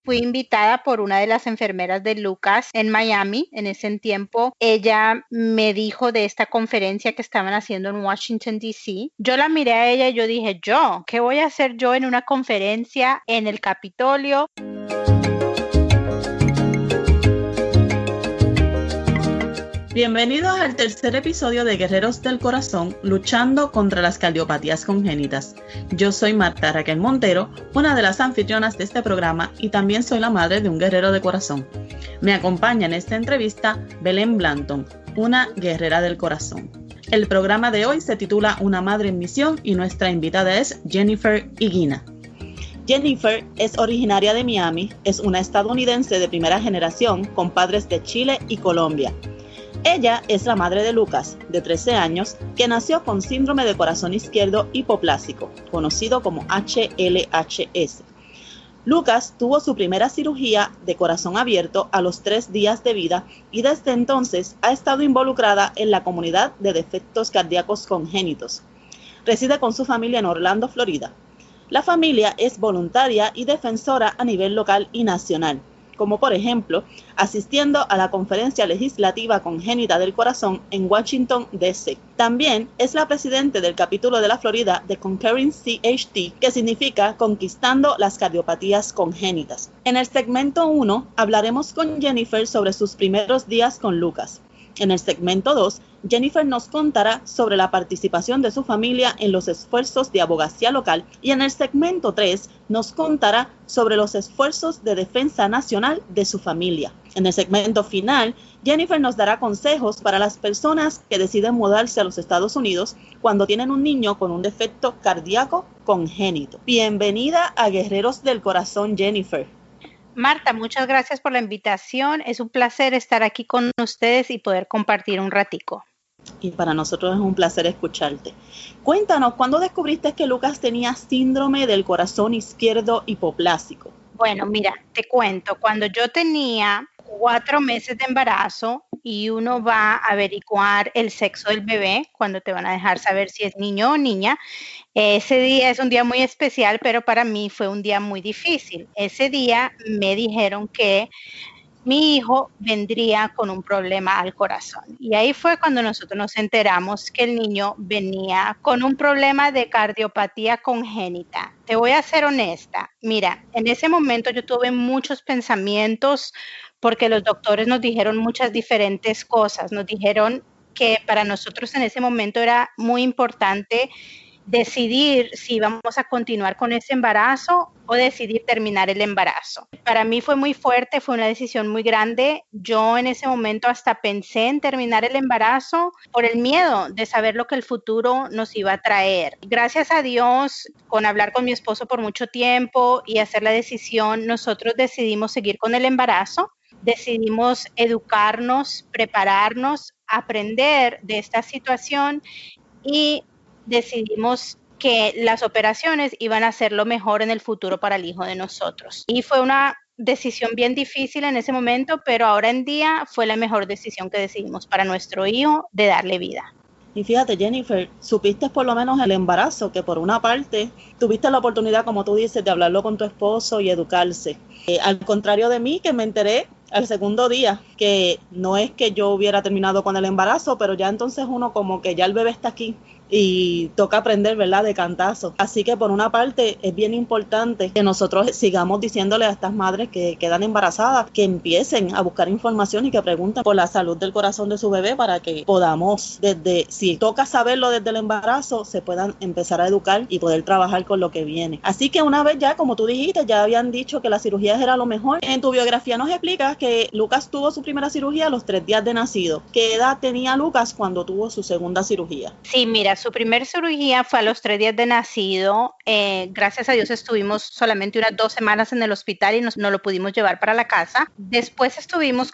fui invitada por una de las enfermeras de Lucas en Miami. En ese tiempo, ella me dijo de esta conferencia que estaban haciendo en Washington, D.C. Yo la miré a ella y yo dije, ¿qué voy a hacer yo en una conferencia en el Capitolio? Bienvenidos al tercer episodio de Guerreros del Corazón, luchando contra las cardiopatías congénitas. Yo soy Marta Raquel Montero, una de las anfitrionas de este programa y también soy la madre de un guerrero de corazón. Me acompaña en esta entrevista Belén Blanton, una guerrera del corazón. El programa de hoy se titula Una madre en misión y nuestra invitada es Jennifer Higuina. Jennifer es originaria de Miami, es una estadounidense de primera generación con padres de Chile y Colombia. Ella es la madre de Lucas, de 13 años, que nació con síndrome de corazón izquierdo hipoplásico, conocido como HLHS. Lucas tuvo su primera cirugía de corazón abierto a los 3 días de vida y desde entonces ha estado involucrada en la comunidad de defectos cardíacos congénitos. Reside con su familia en Orlando, Florida. La familia es voluntaria y defensora a nivel local y nacional, como por ejemplo, asistiendo a la Conferencia Legislativa Congénita del Corazón en Washington, D.C. También es la presidente del capítulo de la Florida de Conquering CHD, que significa Conquistando las Cardiopatías Congénitas. En el segmento 1 hablaremos con Jennifer sobre sus primeros días con Lucas. En el segmento 2, Jennifer nos contará sobre la participación de su familia en los esfuerzos de abogacía local y en el segmento 3 nos contará sobre los esfuerzos de defensa nacional de su familia. En el segmento final, Jennifer nos dará consejos para las personas que deciden mudarse a los Estados Unidos cuando tienen un niño con un defecto cardíaco congénito. Bienvenida a Guerreros del Corazón, Jennifer. Marta, muchas gracias por la invitación. Es un placer estar aquí con ustedes y poder compartir un ratico. Y para nosotros es un placer escucharte. Cuéntanos, ¿cuándo descubriste que Lucas tenía síndrome del corazón izquierdo hipoplásico? Bueno, mira, te cuento, cuando yo tenía 4 meses de embarazo y uno va a averiguar el sexo del bebé, cuando te van a dejar saber si es niño o niña, ese día es un día muy especial, pero para mí fue un día muy difícil. Ese día me dijeron que mi hijo vendría con un problema al corazón. Y ahí fue cuando nosotros nos enteramos que el niño venía con un problema de cardiopatía congénita. Te voy a ser honesta. Mira, en ese momento yo tuve muchos pensamientos porque los doctores nos dijeron muchas diferentes cosas. Nos dijeron que para nosotros en ese momento era muy importante decidir si íbamos a continuar con ese embarazo o decidir terminar el embarazo. Para mí fue muy fuerte, fue una decisión muy grande. Yo en ese momento hasta pensé en terminar el embarazo por el miedo de saber lo que el futuro nos iba a traer. Gracias a Dios, con hablar con mi esposo por mucho tiempo y hacer la decisión, nosotros decidimos seguir con el embarazo. Decidimos educarnos, prepararnos, aprender de esta situación y decidimos que las operaciones iban a ser lo mejor en el futuro para el hijo de nosotros. Y fue una decisión bien difícil en ese momento, pero ahora en día fue la mejor decisión que decidimos para nuestro hijo de darle vida. Y fíjate, Jennifer, supiste por lo menos el embarazo, que por una parte tuviste la oportunidad, como tú dices, de hablarlo con tu esposo y educarse. Al contrario de mí, que me enteré al segundo día, que no es que yo hubiera terminado con el embarazo, pero ya entonces uno como que ya el bebé está aquí y toca aprender, ¿verdad?, de cantazo. Así que por una parte es bien importante que nosotros sigamos diciéndole a estas madres que quedan embarazadas, que empiecen a buscar información y que pregunten por la salud del corazón de su bebé para que podamos, si toca saberlo desde el embarazo, se puedan empezar a educar y poder trabajar con lo que viene. Así que una vez ya, como tú dijiste, ya habían dicho que las cirugías era lo mejor. En tu biografía nos explicas que Lucas tuvo su primera cirugía a los 3 días de nacido. ¿Qué edad tenía Lucas cuando tuvo su segunda cirugía? Sí, mira, su primera cirugía fue a los 3 días de nacido. Gracias a Dios estuvimos solamente unas 2 semanas en el hospital y nos lo pudimos llevar para la casa. Después estuvimos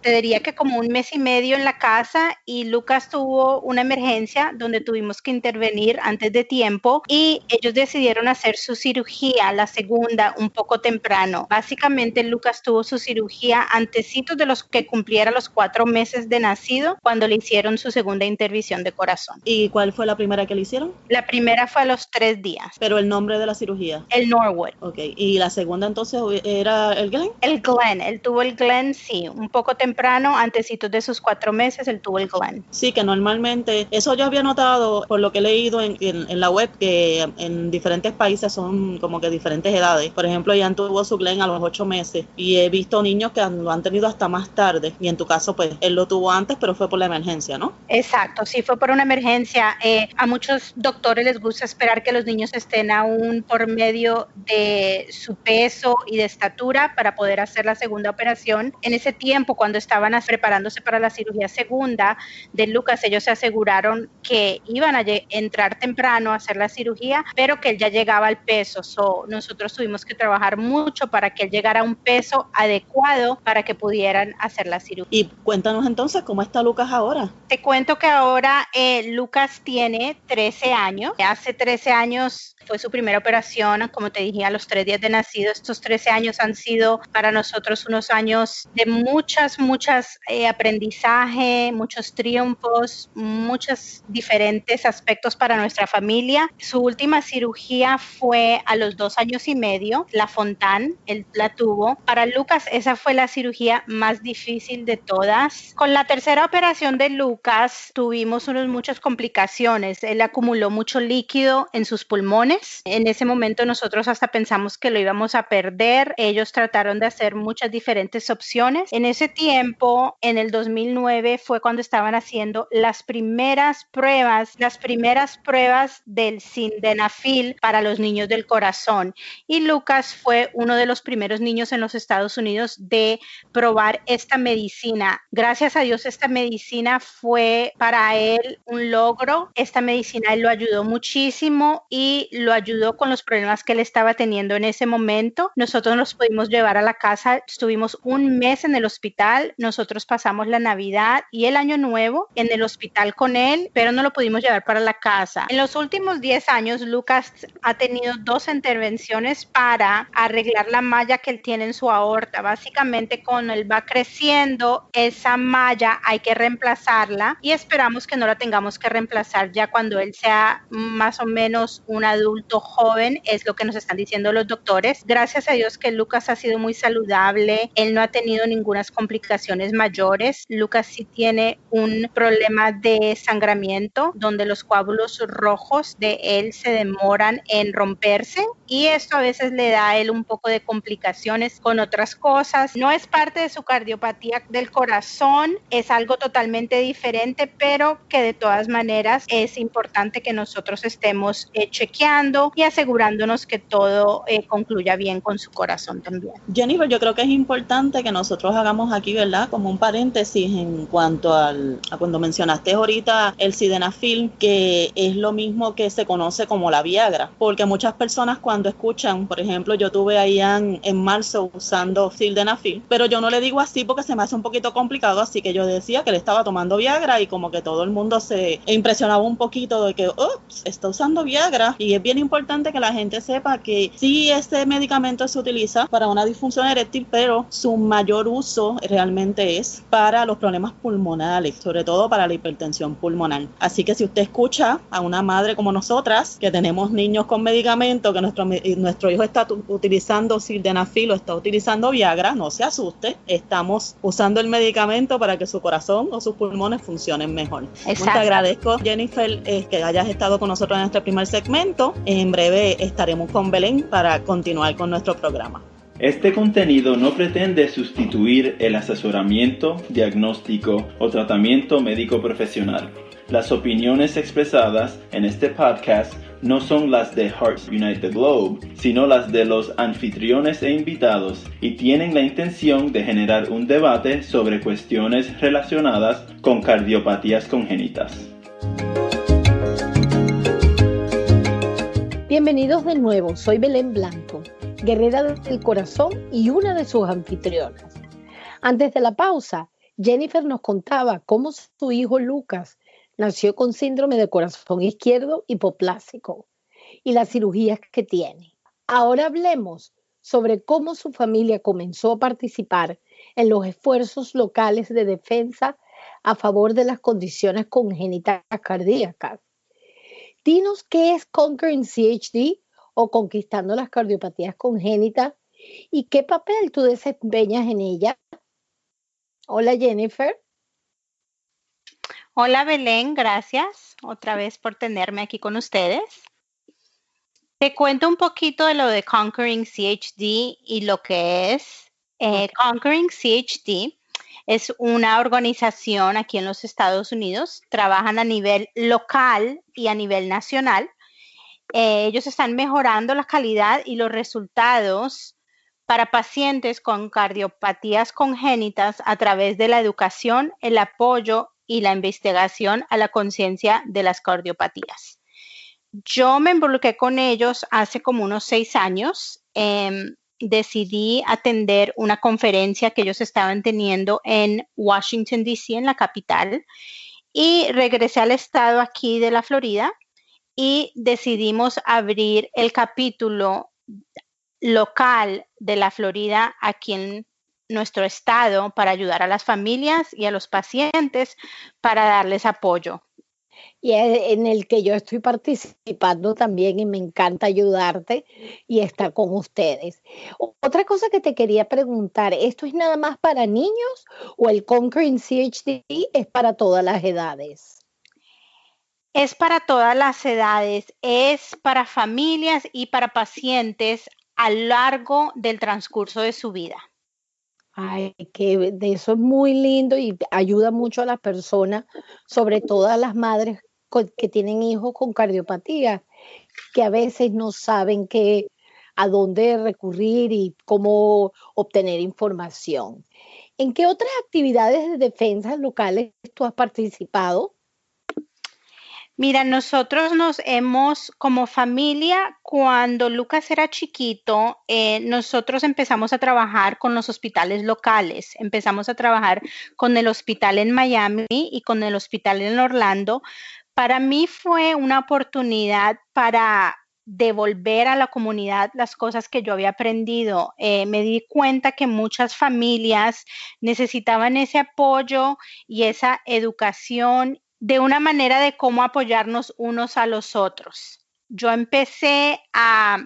te diría que como 1 mes y medio en la casa y Lucas tuvo una emergencia donde tuvimos que intervenir antes de tiempo y ellos decidieron hacer su cirugía, la segunda, un poco temprano. Básicamente Lucas tuvo su cirugía antecitos de los que cumpliera los 4 meses de nacido cuando le hicieron su segunda intervención de corazón. ¿Y cuál ¿Cuál fue la primera que le hicieron? La primera fue a los 3 días. ¿Pero el nombre de la cirugía? El Norwood. Ok, ¿y la segunda entonces era el Glenn? El Glenn, él tuvo el Glenn, sí, un poco temprano, antecitos de sus 4 meses, él tuvo el Glenn. Sí, que normalmente, eso yo había notado por lo que he leído en la web, que en diferentes países son como que diferentes edades. Por ejemplo, Ian tuvo su Glenn a los 8 meses y he visto niños que lo han tenido hasta más tarde, y en tu caso pues él lo tuvo antes, pero fue por la emergencia, ¿no? Exacto, sí fue por una emergencia. A muchos doctores les gusta esperar que los niños estén aún por medio de su peso y de estatura para poder hacer la segunda operación. En ese tiempo, cuando estaban preparándose para la cirugía segunda de Lucas, ellos se aseguraron que iban a entrar temprano a hacer la cirugía, pero que él ya llegaba al peso. Nosotros tuvimos que trabajar mucho para que él llegara a un peso adecuado para que pudieran hacer la cirugía. Y cuéntanos entonces, ¿cómo está Lucas ahora? Te cuento que ahora Lucas tiene 13 años. Hace 13 años fue su primera operación, como te dije, a los 3 días de nacido. Estos 13 años han sido para nosotros unos años de muchas aprendizaje, muchos triunfos, muchos diferentes aspectos para nuestra familia. Su última cirugía fue a los 2 años y medio, la Fontan, él la tuvo. Para Lucas esa fue la cirugía más difícil de todas. Con la tercera operación de Lucas tuvimos muchas complicaciones. Él acumuló mucho líquido en sus pulmones. En ese momento nosotros hasta pensamos que lo íbamos a perder. Ellos trataron de hacer muchas diferentes opciones. En ese tiempo, en el 2009, fue cuando estaban haciendo las primeras pruebas del sildenafil para los niños del corazón. Y Lucas fue uno de los primeros niños en los Estados Unidos de probar esta medicina. Gracias a Dios, esta medicina fue para él un logro. Esta medicina él lo ayudó muchísimo y lo ayudó con los problemas que él estaba teniendo en ese momento. Nosotros nos pudimos llevar a la casa, estuvimos un mes en el hospital, nosotros pasamos la Navidad y el Año Nuevo en el hospital con él, pero no lo pudimos llevar para la casa. En los últimos 10 años, Lucas ha tenido 2 intervenciones para arreglar la malla que él tiene en su aorta. Básicamente, cuando él va creciendo, esa malla hay que reemplazarla y esperamos que no la tengamos que reemplazar ya cuando él sea más o menos un adulto joven, es lo que nos están diciendo los doctores. Gracias a Dios que Lucas ha sido muy saludable, él no ha tenido ninguna complicaciones mayores. Lucas sí tiene un problema de sangramiento donde los coágulos rojos de él se demoran en romperse y esto a veces le da a él un poco de complicaciones con otras cosas. No es parte de su cardiopatía del corazón, es algo totalmente diferente, pero que de todas maneras es importante que nosotros estemos chequeando y asegurándonos que todo concluya bien con su corazón también. Jennifer, yo creo que es importante que nosotros hagamos aquí, ¿verdad? Como un paréntesis en cuanto a cuando mencionaste ahorita el sildenafil, que es lo mismo que se conoce como la Viagra, porque muchas personas cuando escuchan, por ejemplo, yo tuve a Ian en marzo usando sildenafil, pero yo no le digo así porque se me hace un poquito complicado, así que yo decía que él estaba tomando Viagra y como que todo el mundo se impresionaba un poquito de que, ups, está usando Viagra, y es bien importante que la gente sepa que sí, este medicamento se utiliza para una disfunción eréctil, pero su mayor uso realmente es para los problemas pulmonales, sobre todo para la hipertensión pulmonar. Así que si usted escucha a una madre como nosotras, que tenemos niños con medicamentos, que nuestro hijo está utilizando sildenafil o está utilizando Viagra, no se asuste, estamos usando el medicamento para que su corazón o sus pulmones funcionen mejor. Exacto. Te agradezco, Jennifer, que hayas estado con nosotros en este primer segmento. En breve estaremos con Belén para continuar con nuestro programa. Este contenido no pretende sustituir el asesoramiento, diagnóstico o tratamiento médico profesional. Las opiniones expresadas en este podcast no son las de Hearts Unite the Globe, sino las de los anfitriones e invitados y tienen la intención de generar un debate sobre cuestiones relacionadas con cardiopatías congénitas. Bienvenidos de nuevo, soy Belén Blanco, guerrera del corazón y una de sus anfitrionas. Antes de la pausa, Jennifer nos contaba cómo su hijo Lucas nació con síndrome de corazón izquierdo hipoplásico y las cirugías que tiene. Ahora hablemos sobre cómo su familia comenzó a participar en los esfuerzos locales de defensa a favor de las condiciones congénitas cardíacas. Dinos qué es Conquering CHD o Conquistando las Cardiopatías Congénitas y qué papel tú desempeñas en ella. Hola Jennifer. Hola Belén, gracias otra vez por tenerme aquí con ustedes. Te cuento un poquito de lo de Conquering CHD y lo que es. Conquering CHD es una organización aquí en los Estados Unidos. Trabajan a nivel local y a nivel nacional. Ellos están mejorando la calidad y los resultados para pacientes con cardiopatías congénitas a través de la educación, el apoyo y la investigación a la conciencia de las cardiopatías. Yo me involucré con ellos hace como unos 6 años. Decidí atender una conferencia que ellos estaban teniendo en Washington, D.C., en la capital, y regresé al estado aquí de la Florida y decidimos abrir el capítulo local de la Florida aquí en nuestro estado para ayudar a las familias y a los pacientes para darles apoyo. Y en el que yo estoy participando también y me encanta ayudarte y estar con ustedes. Otra cosa que te quería preguntar, ¿esto es nada más para niños o el Conquering CHD es para todas las edades? Es para todas las edades, es para familias y para pacientes a lo largo del transcurso de su vida. Ay, que de eso es muy lindo y ayuda mucho a las personas, sobre todo a las madres que tienen hijos con cardiopatía, que a veces no saben a dónde recurrir y cómo obtener información. ¿En qué otras actividades de defensas locales tú has participado? Mira, nosotros como familia, cuando Lucas era chiquito, nosotros empezamos a trabajar con los hospitales locales. Empezamos a trabajar con el hospital en Miami y con el hospital en Orlando. Para mí fue una oportunidad para devolver a la comunidad las cosas que yo había aprendido. Me di cuenta que muchas familias necesitaban ese apoyo y esa educación de una manera de cómo apoyarnos unos a los otros. Yo empecé a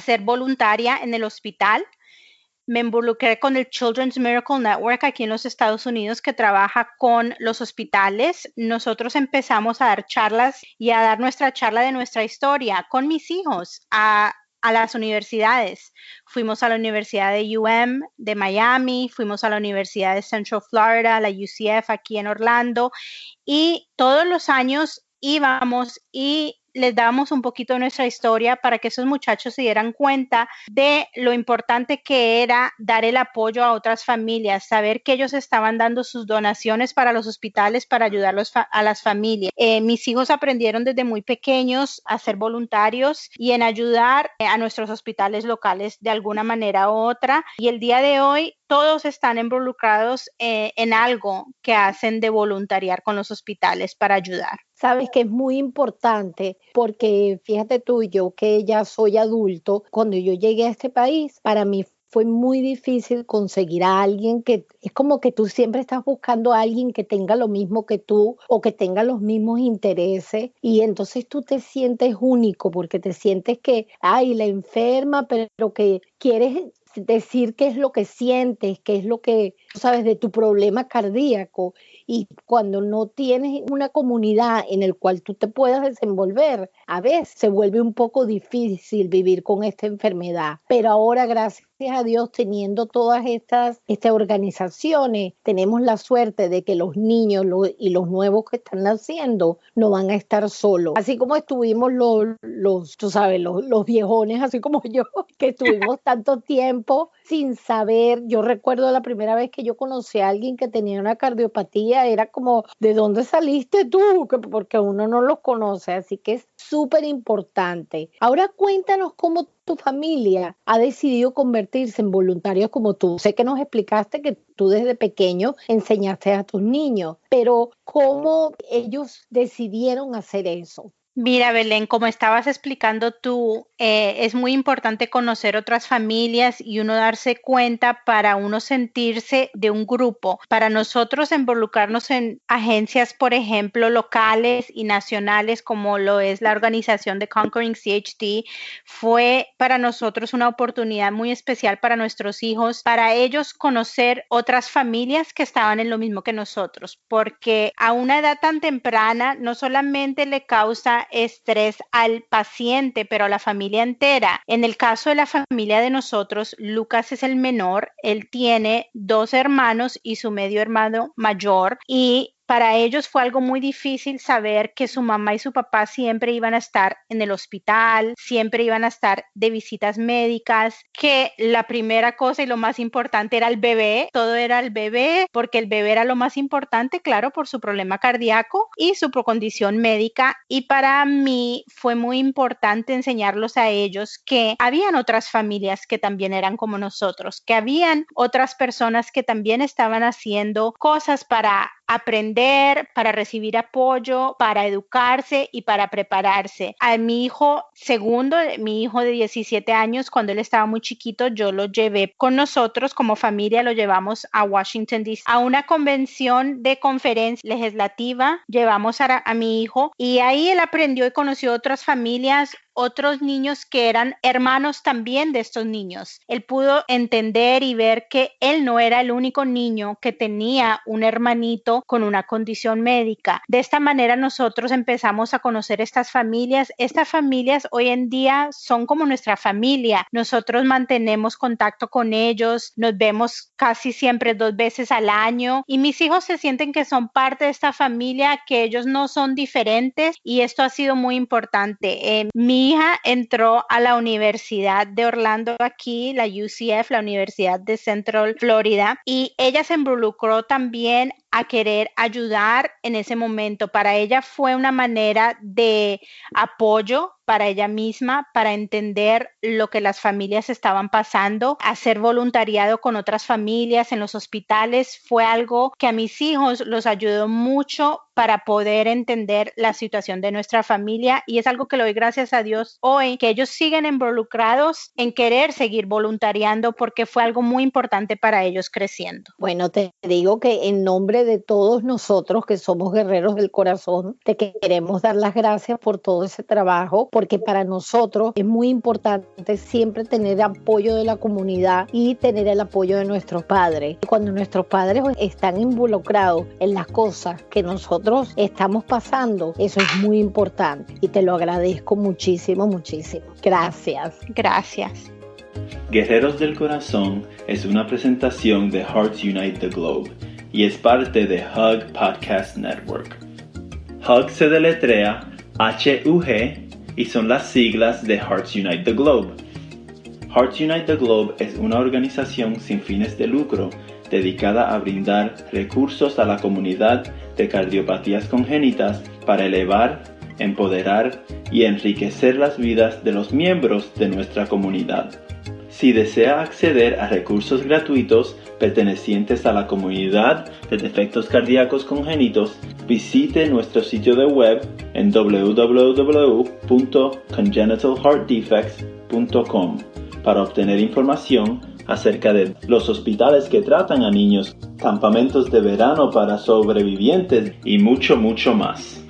ser voluntaria en el hospital. Me involucré con el Children's Miracle Network aquí en los Estados Unidos, que trabaja con los hospitales. Nosotros empezamos a dar charlas y a dar nuestra charla de nuestra historia con mis hijos a las universidades. Fuimos a la Universidad de de Miami, fuimos a la Universidad de Central Florida, la UCF aquí en Orlando, y todos los años íbamos y les dábamos un poquito de nuestra historia para que esos muchachos se dieran cuenta de lo importante que era dar el apoyo a otras familias, saber que ellos estaban dando sus donaciones para los hospitales para ayudar a las familias. Mis hijos aprendieron desde muy pequeños a ser voluntarios y en ayudar a nuestros hospitales locales de alguna manera u otra. Y el día de hoy todos están involucrados en algo que hacen de voluntariar con los hospitales para ayudar. Sabes que es muy importante porque fíjate tú, yo que ya soy adulto, cuando yo llegué a este país, para mí fue muy difícil conseguir a alguien que es como que tú siempre estás buscando a alguien que tenga lo mismo que tú o que tenga los mismos intereses y entonces tú te sientes único porque te sientes que, ay, la enferma, pero que quieres decir qué es lo que sientes, qué es lo que, sabes, de tu problema cardíaco. Y cuando no tienes una comunidad en el cual tú te puedas desenvolver, a veces se vuelve un poco difícil vivir con esta enfermedad. Pero ahora, gracias a Dios, teniendo todas estas organizaciones, tenemos la suerte de que los niños y los nuevos que están naciendo no van a estar solos. Así como estuvimos tú sabes, los viejones, así como yo, que estuvimos tanto tiempo sin saber. Yo recuerdo la primera vez que yo conocí a alguien que tenía una cardiopatía, era como, ¿de dónde saliste tú? Porque uno no los conoce, así que es súper importante. Ahora cuéntanos cómo tu familia ha decidido convertirse en voluntarios como tú. Sé que nos explicaste que tú desde pequeño enseñaste a tus niños, pero ¿cómo ellos decidieron hacer eso? Mira, Belén, como estabas explicando tú, es muy importante conocer otras familias y uno darse cuenta para uno sentirse de un grupo. Para nosotros involucrarnos en agencias, por ejemplo, locales y nacionales, como lo es la organización de Conquering CHD, fue para nosotros una oportunidad muy especial para nuestros hijos, para ellos conocer otras familias que estaban en lo mismo que nosotros, porque a una edad tan temprana no solamente le causa estrés al paciente, pero a la familia entera. En el caso de la familia de nosotros, Lucas es el menor, él tiene 2 hermanos y su medio hermano mayor, y para ellos fue algo muy difícil saber que su mamá y su papá siempre iban a estar en el hospital, siempre iban a estar de visitas médicas, que la primera cosa y lo más importante era el bebé, todo era el bebé, porque el bebé era lo más importante, claro, por su problema cardíaco y su condición médica. Y para mí fue muy importante enseñarlos a ellos que habían otras familias que también eran como nosotros, que habían otras personas que también estaban haciendo cosas para aprender, para recibir apoyo, para educarse y para prepararse. A mi hijo segundo, mi hijo de 17 años, cuando él estaba muy chiquito, yo lo llevé con nosotros como familia, lo llevamos a Washington, D.C., a una convención de conferencia legislativa, llevamos a mi hijo y ahí él aprendió y conoció otras familias, otros niños que eran hermanos también de estos niños. Él pudo entender y ver que él no era el único niño que tenía un hermanito con una condición médica. De esta manera nosotros empezamos a conocer estas familias. Estas familias hoy en día son como nuestra familia. Nosotros mantenemos contacto con ellos, nos vemos casi siempre 2 veces al año y mis hijos se sienten que son parte de esta familia, que ellos no son diferentes y esto ha sido muy importante. Mi hija entró a la Universidad de Orlando aquí, la UCF, la Universidad de Central Florida, y ella se involucró también a querer ayudar en ese momento. Para ella fue una manera de apoyo para ella misma, para entender lo que las familias estaban pasando. Hacer voluntariado con otras familias en los hospitales fue algo que a mis hijos los ayudó mucho para poder entender la situación de nuestra familia y es algo que le doy gracias a Dios hoy, que ellos siguen involucrados en querer seguir voluntariando porque fue algo muy importante para ellos creciendo. Bueno, te digo que en nombre de todos nosotros que somos guerreros del corazón, te queremos dar las gracias por todo ese trabajo, porque para nosotros es muy importante siempre tener apoyo de la comunidad y tener el apoyo de nuestros padres. Cuando nuestros padres están involucrados en las cosas que nosotros estamos pasando, eso es muy importante y te lo agradezco muchísimo, muchísimo. Gracias. Gracias. Guerreros del Corazón es una presentación de Hearts Unite the Globe y es parte de Hug Podcast Network. Hug se deletrea H-U-G y son las siglas de Hearts Unite the Globe. Hearts Unite the Globe es una organización sin fines de lucro dedicada a brindar recursos a la comunidad de cardiopatías congénitas para elevar, empoderar y enriquecer las vidas de los miembros de nuestra comunidad. Si desea acceder a recursos gratuitos pertenecientes a la comunidad de defectos cardíacos congénitos, visite nuestro sitio de web en www.congenitalheartdefects.com para obtener información acerca de los hospitales que tratan a niños, campamentos de verano para sobrevivientes y mucho, mucho más.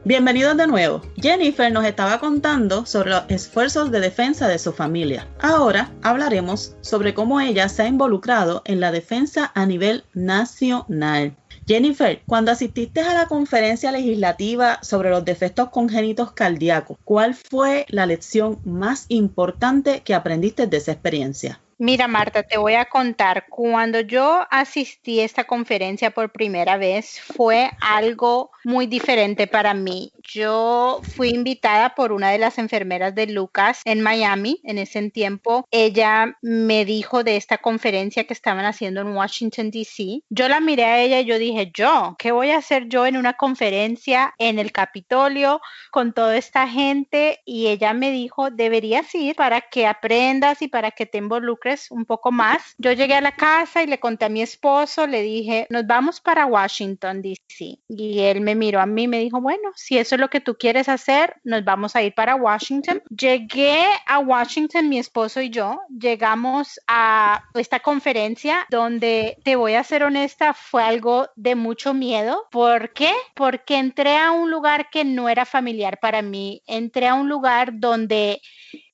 Bienvenidos de nuevo. Jennifer nos estaba contando sobre los esfuerzos de defensa de su familia. Ahora hablaremos sobre cómo ella se ha involucrado en la defensa a nivel nacional. Jennifer, cuando asististe a la conferencia legislativa sobre los defectos congénitos cardíacos, ¿cuál fue la lección más importante que aprendiste de esa experiencia? Mira, Marta, te voy a contar. Cuando yo asistí a esta conferencia por primera vez, fue algo muy diferente para mí. Yo fui invitada por una de las enfermeras de Lucas en Miami. En ese tiempo, ella me dijo de esta conferencia que estaban haciendo en Washington, D.C. Yo la miré a ella y yo dije, ¿qué voy a hacer yo en una conferencia en el Capitolio con toda esta gente? Y ella me dijo, deberías ir para que aprendas y para que te involucres involucres un poco más. Yo llegué a la casa y le conté a mi esposo, le dije, nos vamos para Washington, D.C. Y él me miró a mí y me dijo, bueno, si eso es lo que tú quieres hacer, nos vamos a ir para Washington. Llegué a Washington, mi esposo y yo, llegamos a esta conferencia donde, te voy a ser honesta, fue algo de mucho miedo. ¿Por qué? Porque entré a un lugar que no era familiar para mí. Entré a un lugar donde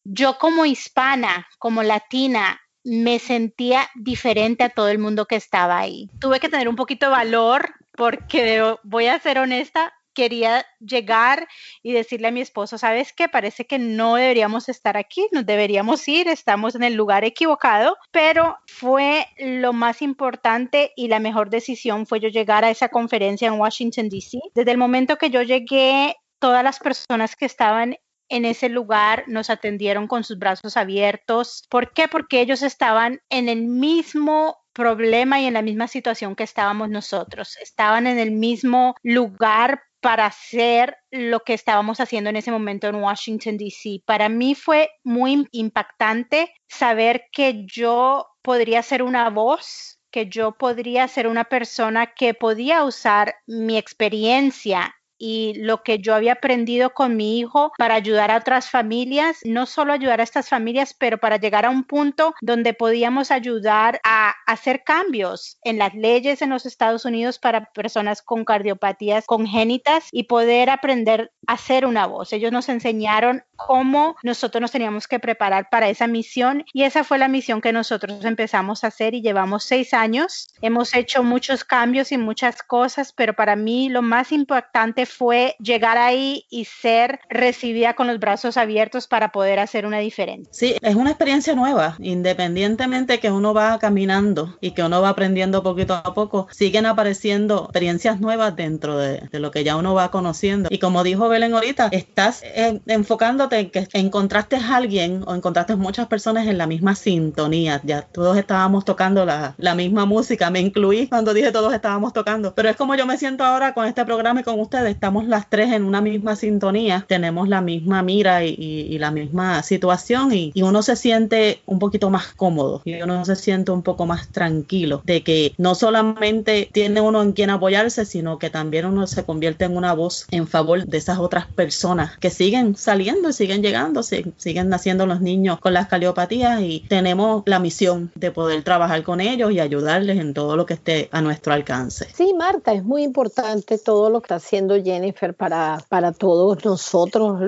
yo como hispana, como latina, me sentía diferente a todo el mundo que estaba ahí. Tuve que tener un poquito de valor porque, voy a ser honesta, quería llegar y decirle a mi esposo, ¿sabes qué? Parece que no deberíamos estar aquí, nos deberíamos ir, estamos en el lugar equivocado, pero fue lo más importante y la mejor decisión fue yo llegar a esa conferencia en Washington, D.C. Desde el momento que yo llegué, todas las personas que estaban en ese lugar nos atendieron con sus brazos abiertos. ¿Por qué? Porque ellos estaban en el mismo problema y en la misma situación que estábamos nosotros. Estaban en el mismo lugar para hacer lo que estábamos haciendo en ese momento en Washington, D.C. Para mí fue muy impactante saber que yo podría ser una voz, que yo podría ser una persona que podía usar mi experiencia y lo que yo había aprendido con mi hijo para ayudar a otras familias, no solo ayudar a estas familias, pero para llegar a un punto donde podíamos ayudar a hacer cambios en las leyes en los Estados Unidos para personas con cardiopatías congénitas y poder aprender a ser una voz. Ellos nos enseñaron cómo nosotros nos teníamos que preparar para esa misión y esa fue la misión que nosotros empezamos a hacer y llevamos 6 años. Hemos hecho muchos cambios y muchas cosas, pero para mí lo más impactante fue llegar ahí y ser recibida con los brazos abiertos para poder hacer una diferencia. Sí, es una experiencia nueva, independientemente que uno va caminando y que uno va aprendiendo poquito a poco, siguen apareciendo experiencias nuevas dentro de lo que ya uno va conociendo. Y como dijo Belén ahorita, estás enfocándote en que encontraste a alguien o encontraste muchas personas en la misma sintonía. Ya todos estábamos tocando la misma música, me incluí cuando dije todos estábamos tocando, pero es como yo me siento ahora con este programa y con ustedes. Estamos las tres en una misma sintonía, tenemos la misma mira y la misma situación y uno se siente un poquito más cómodo y uno se siente un poco más tranquilo de que no solamente tiene uno en quien apoyarse, sino que también uno se convierte en una voz en favor de esas otras personas que siguen saliendo y siguen llegando, siguen naciendo los niños con las cardiopatías y tenemos la misión de poder trabajar con ellos y ayudarles en todo lo que esté a nuestro alcance. Sí, Marta, es muy importante todo lo que está haciendo Jennifer para todos nosotros,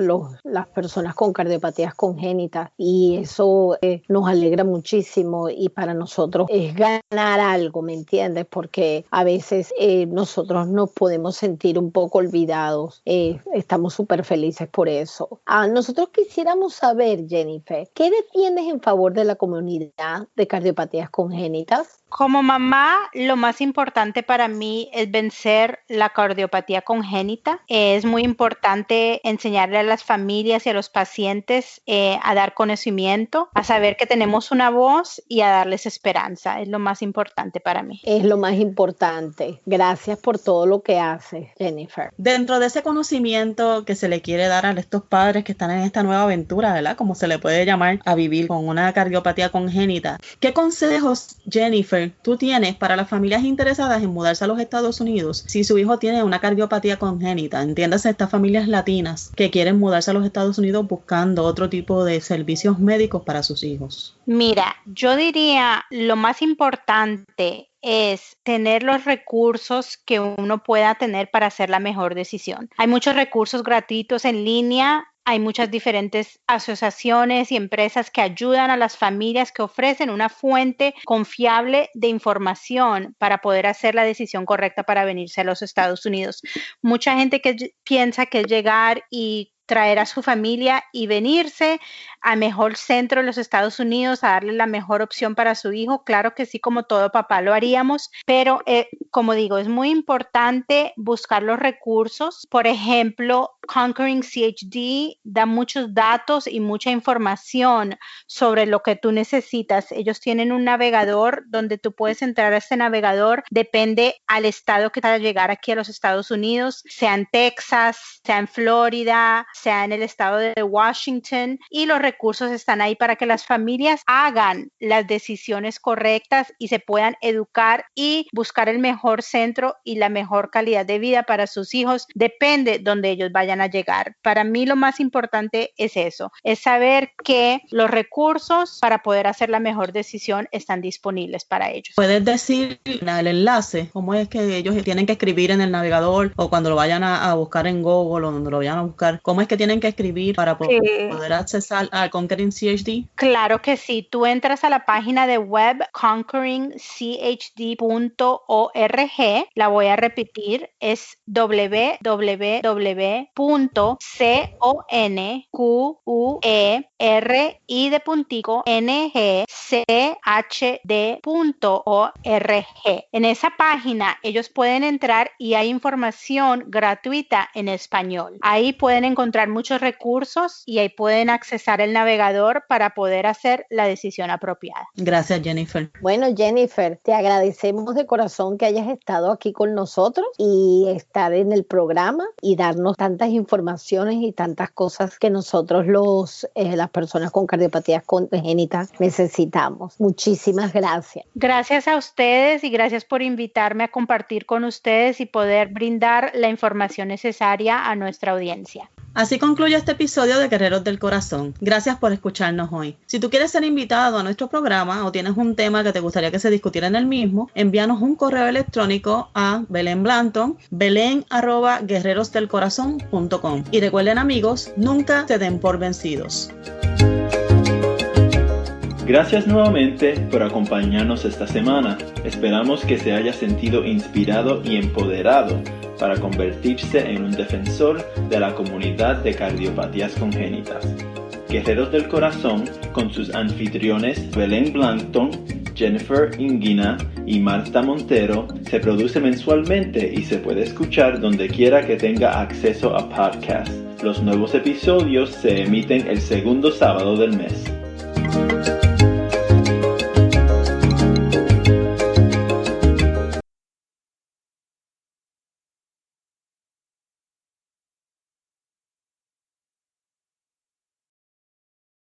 las personas con cardiopatías congénitas, y eso nos alegra muchísimo y para nosotros es ganar algo, ¿me entiendes? Porque a veces nosotros nos podemos sentir un poco olvidados, estamos súper felices por eso. Nosotros quisiéramos saber, Jennifer, ¿qué defiendes en favor de la comunidad de cardiopatías congénitas? Como mamá, lo más importante para mí es vencer la cardiopatía congénita. Es muy importante enseñarle a las familias y a los pacientes a dar conocimiento, a saber que tenemos una voz y a darles esperanza. Es lo más importante para mí. Es lo más importante. Gracias por todo lo que haces, Jennifer. Dentro de ese conocimiento que se le quiere dar a estos padres que están en esta nueva aventura, ¿verdad? Como se le puede llamar, a vivir con una cardiopatía congénita, ¿qué consejos, Jennifer, tú tienes para las familias interesadas en mudarse a los Estados Unidos si su hijo tiene una cardiopatía congénita? Entiéndase, estas familias latinas que quieren mudarse a los Estados Unidos buscando otro tipo de servicios médicos para sus hijos. Mira, yo diría lo más importante es tener los recursos que uno pueda tener para hacer la mejor decisión. Hay muchos recursos gratuitos en línea. Hay muchas diferentes asociaciones y empresas que ayudan a las familias, que ofrecen una fuente confiable de información para poder hacer la decisión correcta para venirse a los Estados Unidos. Mucha gente que piensa que es llegar y traer a su familia y venirse al mejor centro de los Estados Unidos a darle la mejor opción para su hijo. Claro que sí, como todo papá lo haríamos, pero como digo, es muy importante buscar los recursos. Por ejemplo, Conquering CHD da muchos datos y mucha información sobre lo que tú necesitas. Ellos tienen un navegador donde tú puedes entrar a este navegador, depende al estado que vas a llegar aquí a los Estados Unidos, sea en Texas, sea en Florida, sea en el estado de Washington, y los recursos están ahí para que las familias hagan las decisiones correctas y se puedan educar y buscar el mejor centro y la mejor calidad de vida para sus hijos, depende donde ellos vayan a llegar. Para mí lo más importante es eso, es saber que los recursos para poder hacer la mejor decisión están disponibles para ellos. ¿Puedes decir el enlace? ¿Cómo es que ellos tienen que escribir en el navegador o cuando lo vayan a buscar en Google o donde lo vayan a buscar? ¿Cómo es que tienen que escribir para poder accesar al Conquering CHD? Claro que sí. Tú entras a la página de web conqueringchd.org. La voy a repetir. Es www.conqueringchd.org. En esa página ellos pueden entrar y hay información gratuita en español. Ahí pueden encontrar muchos recursos y ahí pueden accesar el navegador para poder hacer la decisión apropiada. Gracias, Jennifer. Bueno, Jennifer, te agradecemos de corazón que hayas estado aquí con nosotros y estar en el programa y darnos tantas informaciones y tantas cosas que nosotros las personas con cardiopatías congénitas necesitamos. Muchísimas gracias. Gracias a ustedes y gracias por invitarme a compartir con ustedes y poder brindar la información necesaria a nuestra audiencia. Así concluye este episodio de Guerreros del Corazón. Gracias por escucharnos hoy. Si tú quieres ser invitado a nuestro programa o tienes un tema que te gustaría que se discutiera en el mismo, envíanos un correo electrónico a Belén Blanton, belen@guerrerosdelcorazon.com. Y recuerden, amigos, nunca se den por vencidos. Gracias nuevamente por acompañarnos esta semana. Esperamos que se haya sentido inspirado y empoderado para convertirse en un defensor de la comunidad de cardiopatías congénitas. Guerreros del Corazón, con sus anfitriones Belén Blanton, Jennifer Inguina y Marta Montero, se produce mensualmente y se puede escuchar donde quiera que tenga acceso a podcast. Los nuevos episodios se emiten el segundo sábado del mes.